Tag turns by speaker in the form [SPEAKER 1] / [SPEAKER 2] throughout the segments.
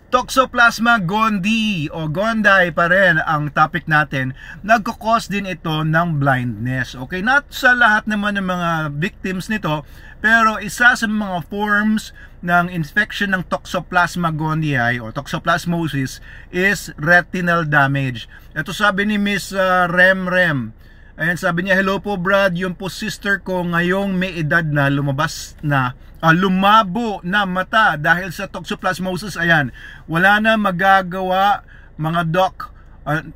[SPEAKER 1] Toxoplasma gondii o gondii pa rin ang topic natin. Nagkakos din ito ng blindness. Okay, not sa lahat naman ng mga victims nito, pero isa sa mga forms ng infection ng Toxoplasma gondii o toxoplasmosis is retinal damage. Ito sabi ni Miss Rem. Ayan, sabi niya, hello po Brad, yun po sister ko ngayong may edad na lumabas na lumabo na mata dahil sa toxoplasmosis. Ayan, wala na magagawa mga doc,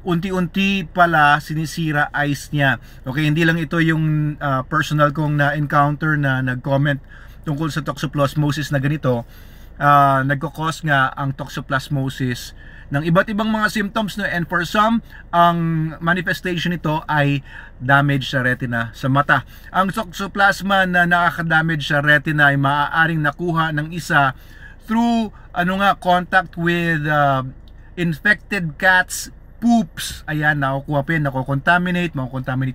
[SPEAKER 1] unti-unti pala sinisira eyes niya. Okay, hindi lang ito yung personal kong na-encounter na nag-comment tungkol sa toxoplasmosis na ganito. Nagkakos nga ang toxoplasmosis ng iba't ibang mga symptoms, no? And for some, ang manifestation nito ay damage sa retina, sa mata. Ang toxoplasma na nakaka-damage sa retina ay maaaring nakuha ng isa through contact with infected cats poops. Ayan, nakukuha pa yun, makakontaminate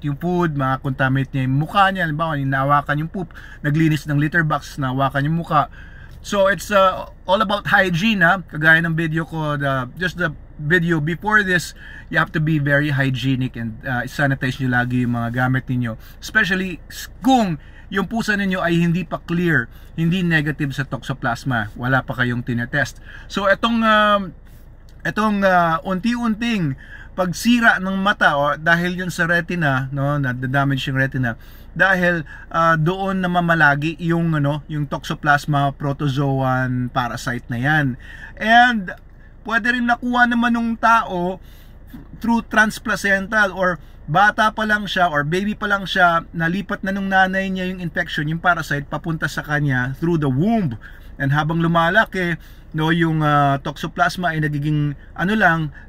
[SPEAKER 1] yung food, makakontaminate niya yung mukha niya. Halimbawa, nahawakan yung poop, naglinis ng litter box, nahawakan yung mukha. So it's all about hygiene, ha? Kagaya ng video ko, just the video before this, you have to be very hygienic and sanitize nyo lagi yung mga gamit ninyo. Especially kung yung pusa ninyo ay hindi pa clear, hindi negative sa toxoplasma, wala pa kayong tinetest. So itong unti-unting pagsira ng mata dahil yun sa retina, no, na-damage yung retina, dahil doon na mamalagi yung Toxoplasma protozoan parasite na yan. And pwede rin nakuha naman ng tao through transplacental, or bata pa lang siya or baby pa lang siya, nalipat na nung nanay niya yung infection, yung parasite papunta sa kanya through the womb. And habang lumalaki, yung toxoplasma ay nagiging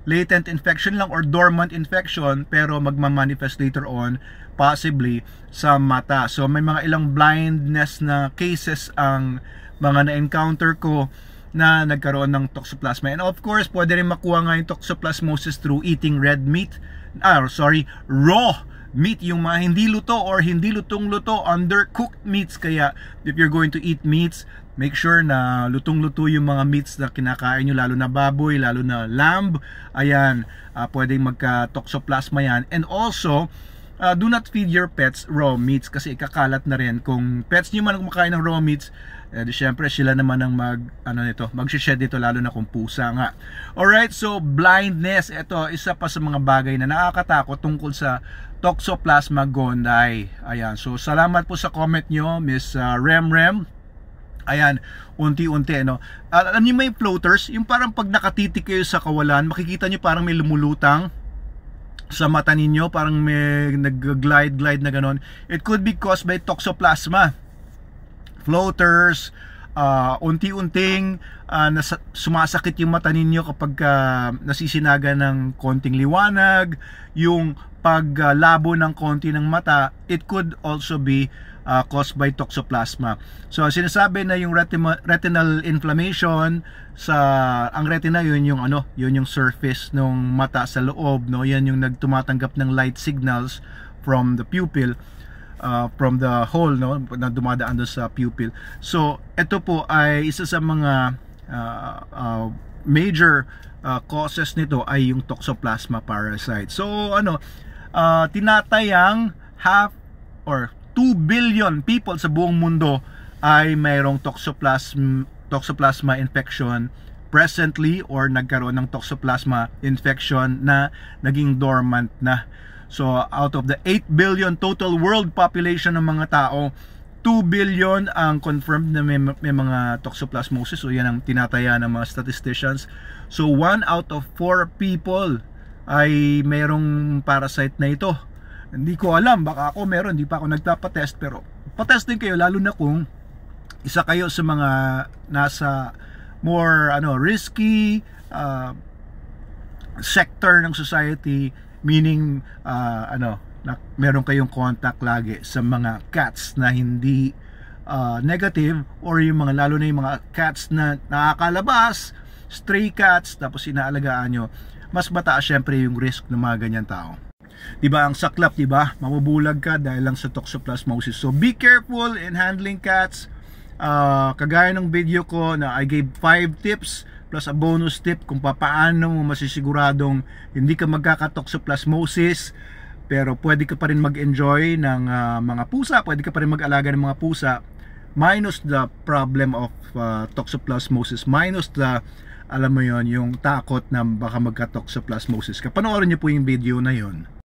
[SPEAKER 1] latent infection lang or dormant infection, pero magmamanifest later on possibly sa mata. So may mga ilang blindness na cases ang mga na-encounter ko na nagkaroon ng toxoplasma. And of course, pwede rin makuha nga yung toxoplasmosis through eating raw meat, yung mga hindi luto or hindi lutong-luto, undercooked meats. Kaya if you're going to eat meats, make sure na lutong-luto yung mga meats na kinakain nyo, lalo na baboy, lalo na lamb. Ayan, pwedeng magka-toxoplasma yan. And also, do not feed your pets raw meats kasi ikakalat na rin. Kung pets nyo man kumakain ng raw meats, syempre sila naman ang mag-shed dito, lalo na kung pusa nga. Alright, so blindness, ito isa pa sa mga bagay na nakakatakot tungkol sa Toxoplasma gondii. Ayan, so salamat po sa comment nyo, Miss Rem. Ayan, unti-unti, alam niyo may floaters, yung parang pag nakatitik kayo sa kawalan, makikita niyo parang may lumulutang sa mata ninyo, parang may nag-glide na ganon. It could be caused by toxoplasma. Floaters, unti-unting sumasakit yung mata ninyo kapag nasisinaga ng konting liwanag, yung paglabo ng konti ng mata. It could also be caused by toxoplasma. So sinasabi na yung retinal inflammation ang retina, yun yung surface ng mata sa loob, no? Yan yung tumatanggap ng light signals from the pupil, from the hole, no, na dumadaan doon sa pupil. So ito po ay isa sa mga major causes nito ay yung Toxoplasma parasite. So tinatayang 2 billion people sa buong mundo ay mayroong Toxoplasma infection presently, or nagkaroon ng Toxoplasma infection na naging dormant na. So out of the 8 billion total world population ng mga tao, 2 billion ang confirmed na may mga toxoplasmosis. So yan ang tinataya ng mga statisticians. So 1 out of 4 people ay mayroong parasite na ito. Hindi ko alam, baka ako meron, hindi pa ako nagpapatest, pero patest din kayo, lalo na kung isa kayo sa mga nasa more risky sector ng society, meaning meron kayong contact lagi sa mga cats na hindi negative, or yung lalo na yung mga cats na nakakalabas, stray cats, tapos inaalagaan nyo, mas mataas syempre yung risk ng mga ganyan tao. Diba, ang saklap, diba? Mabubulag ka dahil lang sa toxoplasmosis. So be careful in handling cats. Kagaya ng video ko na I gave 5 tips plus a bonus tip kung paano mo masisiguradong hindi ka magkaka-toxoplasmosis pero pwede ka pa rin mag-enjoy ng mga pusa, pwede ka pa rin mag-alaga ng mga pusa, minus the problem of toxoplasmosis, minus the, alam mo yon, yung takot na baka magka-toxoplasmosis ka. Panoorin niyo po yung video na yon.